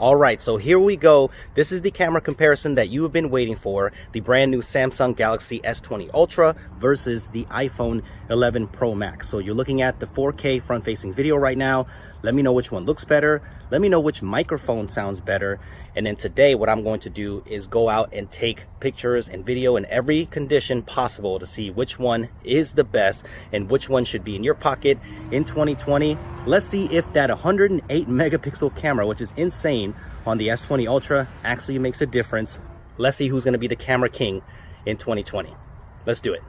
Alright, so here we go. This is the camera comparison that you have been waiting for. The brand new Samsung Galaxy S20 Ultra versus the iPhone 11 Pro Max. So you're looking at the 4K front-facing video right now. Let me know which one looks better. Let me know which microphone sounds better. And then today what I'm going to do is go out and take pictures and video in every condition possible to see which one is the best and which one should be in your pocket in 2020. Let's see if that 108 megapixel camera, which is insane on the S20 Ultra, actually makes a difference. Let's see who's going to be the camera king in 2020. Let's do it.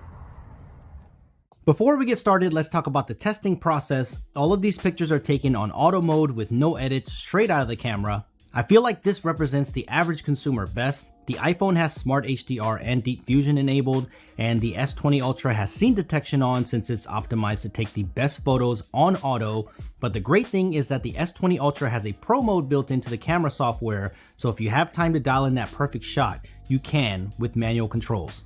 Before we get started, let's talk about the testing process. All of these pictures are taken on auto mode with no edits, straight out of the camera. I feel like this represents the average consumer best. The iPhone has Smart HDR and Deep Fusion enabled, and the S20 Ultra has scene detection on since it's optimized to take the best photos on auto. But the great thing is that the S20 Ultra has a Pro mode built into the camera software, so if you have time to dial in that perfect shot, you can with manual controls.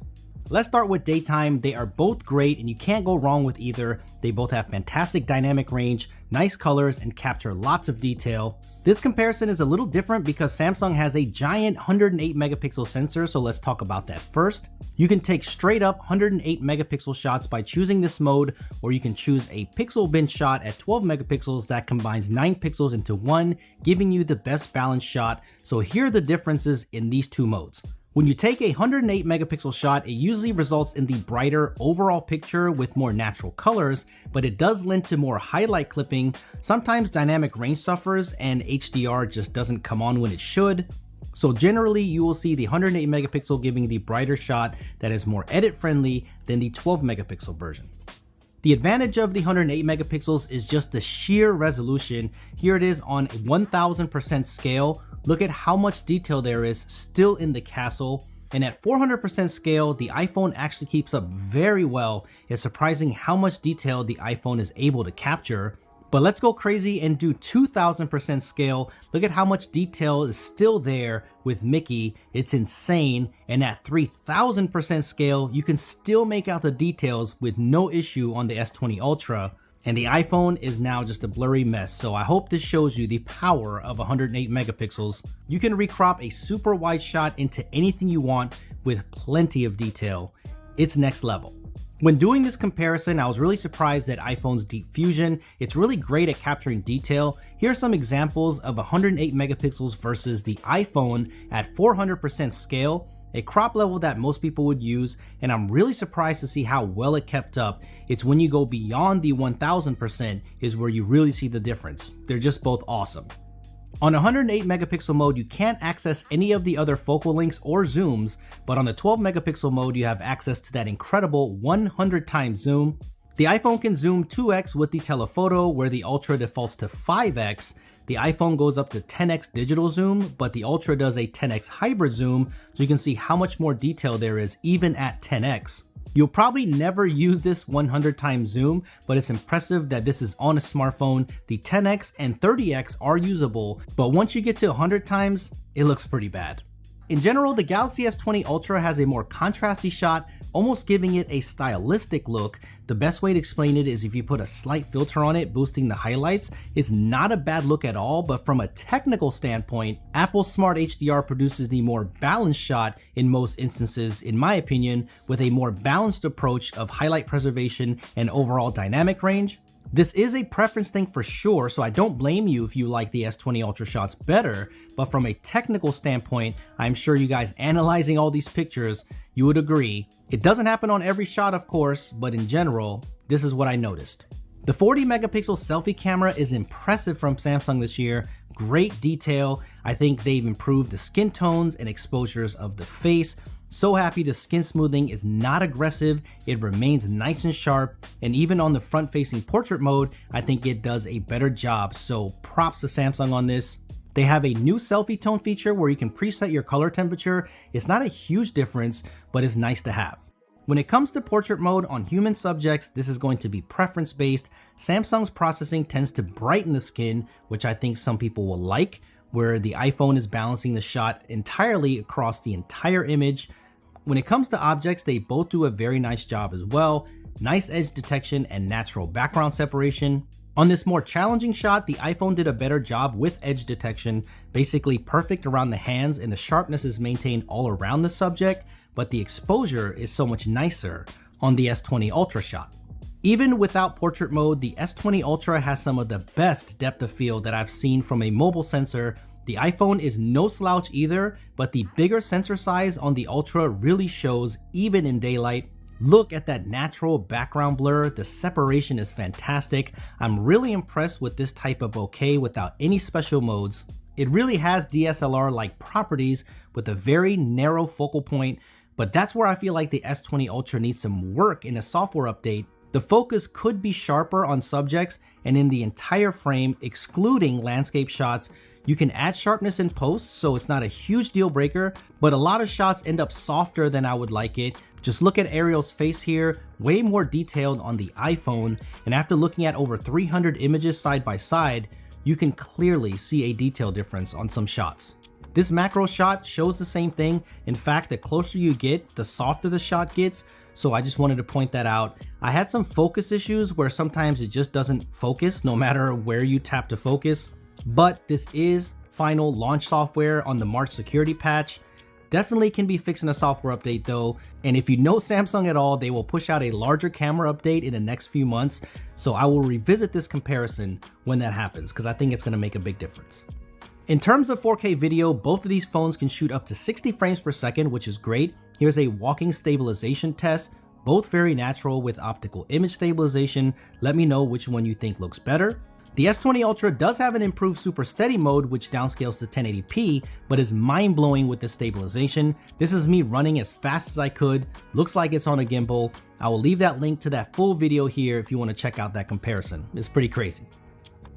Let's start with daytime. They are both great and you can't go wrong with either. They both have fantastic dynamic range, nice colors, and capture lots of detail. This comparison is a little different because Samsung has a giant 108 megapixel sensor, so let's talk about that first. You can take straight up 108 megapixel shots by choosing this mode, or you can choose a pixel bin shot at 12 megapixels that combines 9 pixels into one, giving you the best balanced shot. So here are the differences in these two modes. When you take a 108 megapixel shot, it usually results in the brighter overall picture with more natural colors, but it does lend to more highlight clipping. Sometimes dynamic range suffers and HDR just doesn't come on when it should. So generally you will see the 108 megapixel giving the brighter shot that is more edit friendly than the 12 megapixel version. The advantage of the 108 megapixels is just the sheer resolution. Here it is on 1000% scale. Look at how much detail there is still in the castle. And at 400% scale, the iPhone actually keeps up very well. It's surprising how much detail the iPhone is able to capture. But let's go crazy and do 2000% scale. Look at how much detail is still there with Mickey. It's insane. And at 3000% scale, you can still make out the details with no issue on the S20 Ultra. And the iPhone is now just a blurry mess, so I hope this shows you the power of 108 megapixels. You can recrop a super wide shot into anything you want with plenty of detail. It's next level. When doing this comparison, I was really surprised at iPhone's Deep Fusion. It's really great at capturing detail. Here are some examples of 108 megapixels versus the iPhone at 400% scale. A crop level that most people would use, and I'm really surprised to see how well it kept up. It's when you go beyond the 1000% is where you really see the difference. They're just both awesome. On 108 megapixel mode, you can't access any of the other focal lengths or zooms, but on the 12 megapixel mode, you have access to that incredible 100 times zoom. The iPhone can zoom 2x with the telephoto, where the Ultra defaults to 5x. The iPhone goes up to 10x digital zoom, but the Ultra does a 10x hybrid zoom, so you can see how much more detail there is even at 10x. You'll probably never use this 100 times zoom, but it's impressive that this is on a smartphone. The 10x and 30x are usable, but once you get to 100 times, it looks pretty bad. In general, the Galaxy S20 Ultra has a more contrasty shot, almost giving it a stylistic look. The best way to explain it is if you put a slight filter on it, boosting the highlights. It's not a bad look at all, but from a technical standpoint, Apple's Smart HDR produces the more balanced shot in most instances, in my opinion, with a more balanced approach of highlight preservation and overall dynamic range. This is a preference thing for sure, so I don't blame you if you like the S20 Ultra shots better, but from a technical standpoint, I'm sure you guys analyzing all these pictures, you would agree. It doesn't happen on every shot, of course, but in general, this is what I noticed. The 40 megapixel selfie camera is impressive from Samsung this year. Great detail. I think they've improved the skin tones and exposures of the face. So happy the skin smoothing is not aggressive, it remains nice and sharp, and even on the front-facing portrait mode, I think it does a better job, so props to Samsung on this. They have a new selfie tone feature where you can preset your color temperature. It's not a huge difference, but it's nice to have. When it comes to portrait mode on human subjects, this is going to be preference-based. Samsung's processing tends to brighten the skin, which I think some people will like, where the iPhone is balancing the shot entirely across the entire image. When it comes to objects, they both do a very nice job as well. Nice edge detection and natural background separation. On this more challenging shot, the iPhone did a better job with edge detection, basically perfect around the hands, and the sharpness is maintained all around the subject, but the exposure is so much nicer on the S20 Ultra shot. Even without portrait mode, the S20 Ultra has some of the best depth of field that I've seen from a mobile sensor. The iPhone is no slouch either, but the bigger sensor size on the Ultra really shows even in daylight. Look at that natural background blur, the separation is fantastic. I'm really impressed with this type of bokeh without any special modes. It really has DSLR-like properties with a very narrow focal point, but that's where I feel like the S20 Ultra needs some work in a software update. The focus could be sharper on subjects and in the entire frame, excluding landscape shots. You can add sharpness in post, so it's not a huge deal breaker, but a lot of shots end up softer than I would like it. Just look at Ariel's face here, way more detailed on the iPhone, and after looking at over 300 images side by side, you can clearly see a detail difference on some shots. This macro shot shows the same thing. In fact, the closer you get, the softer the shot gets, so I just wanted to point that out. I had some focus issues where sometimes it just doesn't focus no matter where you tap to focus, but this is final launch software on the March security patch. Definitely can be fixed in a software update though, and if you know Samsung at all, they will push out a larger camera update in the next few months, so I will revisit this comparison when that happens because I think it's going to make a big difference. In terms of 4K video, both of these phones can shoot up to 60 frames per second, which is great. Here's a walking stabilization test, both very natural with optical image stabilization. Let me know which one you think looks better. The S20 Ultra does have an improved super steady mode which downscales to 1080p, but is mind-blowing with the stabilization. This is me running as fast as I could, looks like it's on a gimbal. I will leave that link to that full video here if you want to check out that comparison. It's pretty crazy.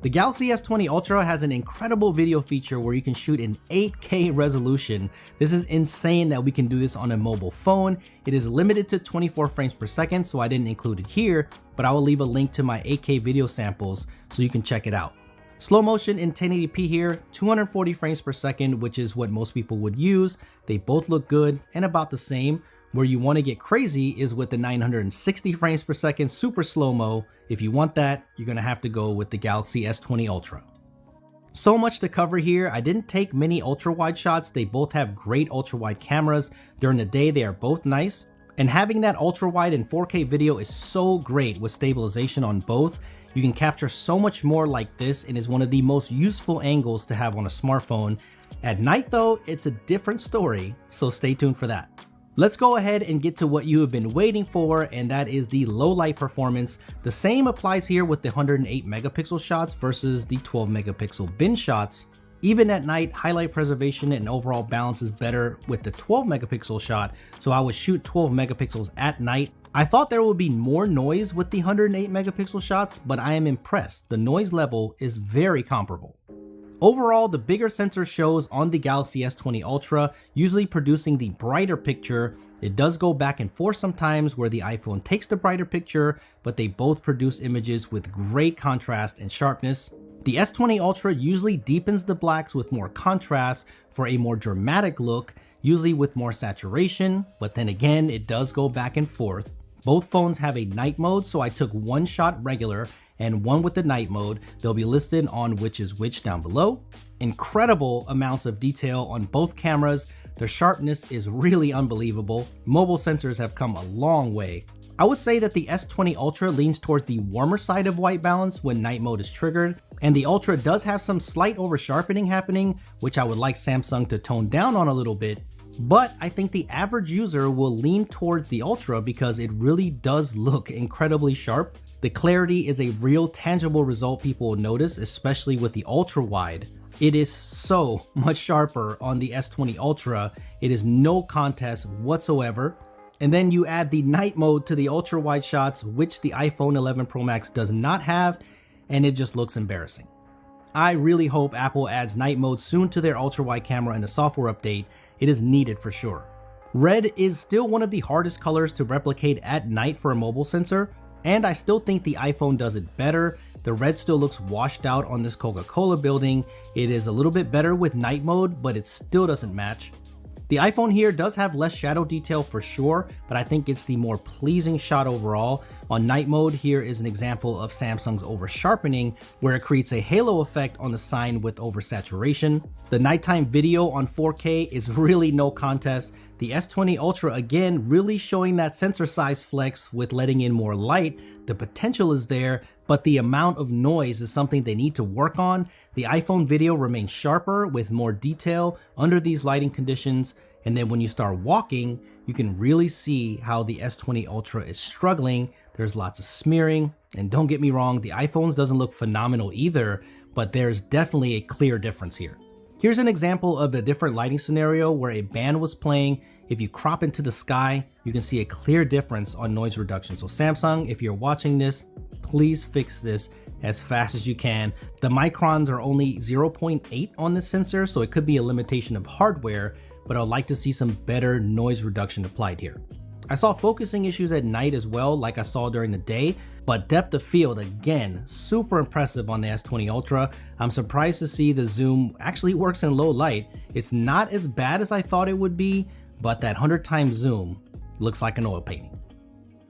The Galaxy S20 Ultra has an incredible video feature where you can shoot in 8K resolution. This is insane that we can do this on a mobile phone. It is limited to 24 frames per second, so I didn't include it here, but I will leave a link to my 8K video samples so you can check it out. Slow motion in 1080p here, 240 frames per second, which is what most people would use. They both look good and about the same. Where you want to get crazy is with the 960 frames per second super slow-mo. If you want that, you're going to have to go with the Galaxy S20 Ultra. So much to cover here. I didn't take many ultra-wide shots. They both have great ultra-wide cameras. During the day, they are both nice. And having that ultra-wide and 4K video is so great with stabilization on both. You can capture so much more like this and is one of the most useful angles to have on a smartphone. At night though, it's a different story, so stay tuned for that. Let's go ahead and get to what you have been waiting for, and that is the low light performance. The same applies here with the 108 megapixel shots versus the 12 megapixel bin shots. Even at night, highlight preservation and overall balance is better with the 12 megapixel shot, so I would shoot 12 megapixels at night. I thought there would be more noise with the 108 megapixel shots, but I am impressed. The noise level is very comparable. Overall, the bigger sensor shows on the Galaxy S20 Ultra, usually producing the brighter picture. It does go back and forth sometimes where the iPhone takes the brighter picture, but they both produce images with great contrast and sharpness. The S20 Ultra usually deepens the blacks with more contrast for a more dramatic look, usually with more saturation, but then again, it does go back and forth. Both phones have a night mode, so I took one shot regular and one with the night mode. They'll be listed on which is which down below. Incredible amounts of detail on both cameras. Their sharpness is really unbelievable. Mobile sensors have come a long way. I would say that the S20 Ultra leans towards the warmer side of white balance when night mode is triggered, and the Ultra does have some slight over sharpening happening, which I would like Samsung to tone down on a little bit. But I think the average user will lean towards the Ultra because it really does look incredibly sharp. The clarity is a real tangible result people will notice, especially with the ultra wide. It is so much sharper on the S20 Ultra. It is no contest whatsoever. And then you add the night mode to the ultra wide shots, which the iPhone 11 Pro Max does not have, and it just looks embarrassing. I really hope Apple adds night mode soon to their ultra wide camera in a software update. It is needed for sure. Red is still one of the hardest colors to replicate at night for a mobile sensor, and I still think the iPhone does it better. The red still looks washed out on this Coca-Cola building. It is a little bit better with night mode, but it still doesn't match. The iPhone here does have less shadow detail for sure, but I think it's the more pleasing shot overall. On night mode, here is an example of Samsung's over sharpening, where it creates a halo effect on the sign with oversaturation. The nighttime video on 4K is really no contest. The S20 Ultra, again, really showing that sensor size flex with letting in more light. The potential is there, but the amount of noise is something they need to work on. The iPhone video remains sharper with more detail under these lighting conditions. And then when you start walking, you can really see how the S20 Ultra is struggling. There's lots of smearing, and don't get me wrong, the iPhones doesn't look phenomenal either, but there's definitely a clear difference here. Here's an example of a different lighting scenario where a band was playing. If you crop into the sky, you can see a clear difference on noise reduction. So Samsung, if you're watching this, please fix this as fast as you can. The microns are only 0.8 on this sensor, so it could be a limitation of hardware, but I'd like to see some better noise reduction applied here. I saw focusing issues at night as well, like I saw during the day, but depth of field, again, super impressive on the S20 Ultra. I'm surprised to see the zoom actually works in low light. It's not as bad as I thought it would be, but that 100 times zoom looks like an oil painting.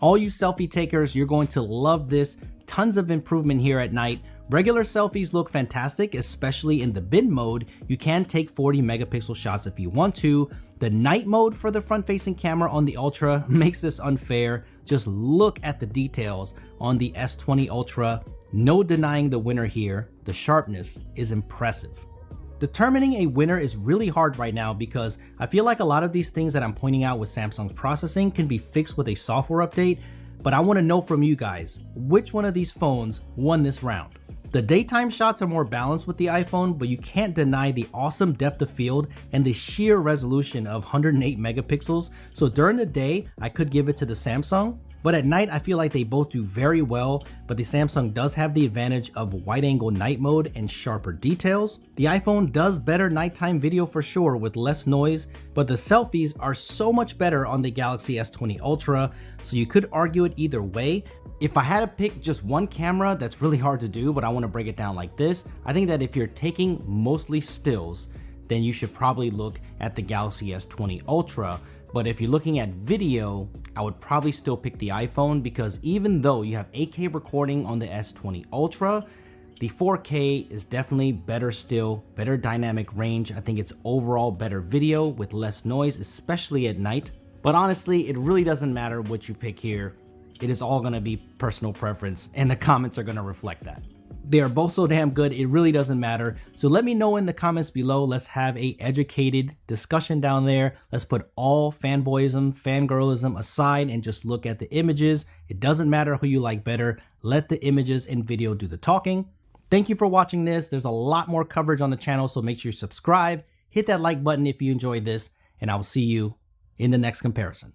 All you selfie takers, you're going to love this. Tons of improvement here at night. Regular selfies look fantastic, especially in the bin mode. You can take 40 megapixel shots if you want to. The night mode for the front-facing camera on the Ultra makes this unfair. Just look at the details on the S20 Ultra. No denying the winner here. The sharpness is impressive. Determining a winner is really hard right now because I feel like a lot of these things that I'm pointing out with Samsung's processing can be fixed with a software update, but I want to know from you guys, which one of these phones won this round? The daytime shots are more balanced with the iPhone, but you can't deny the awesome depth of field and the sheer resolution of 108 megapixels. So during the day, I could give it to the Samsung, but at night, I feel like they both do very well, but the Samsung does have the advantage of wide angle night mode and sharper details. The iPhone does better nighttime video for sure with less noise, but the selfies are so much better on the Galaxy S20 Ultra, so you could argue it either way. If I had to pick just one camera, that's really hard to do, but I want to break it down like this. I think that if you're taking mostly stills, then you should probably look at the Galaxy S20 Ultra. But if you're looking at video, I would probably still pick the iPhone because even though you have 8K recording on the S20 Ultra, the 4K is definitely better still, better dynamic range. I think it's overall better video with less noise, especially at night. But honestly, it really doesn't matter what you pick here. It is all gonna be personal preference and the comments are gonna reflect that. They are both so damn good, it really doesn't matter. So let me know in the comments below. Let's have a educated discussion down there. Let's put all fanboyism, fangirlism aside and just look at the images. It doesn't matter who you like better. Let the images and video do the talking. Thank you for watching this. There's a lot more coverage on the channel, so make sure you subscribe. Hit that like button if you enjoyed this, and I will see you in the next comparison.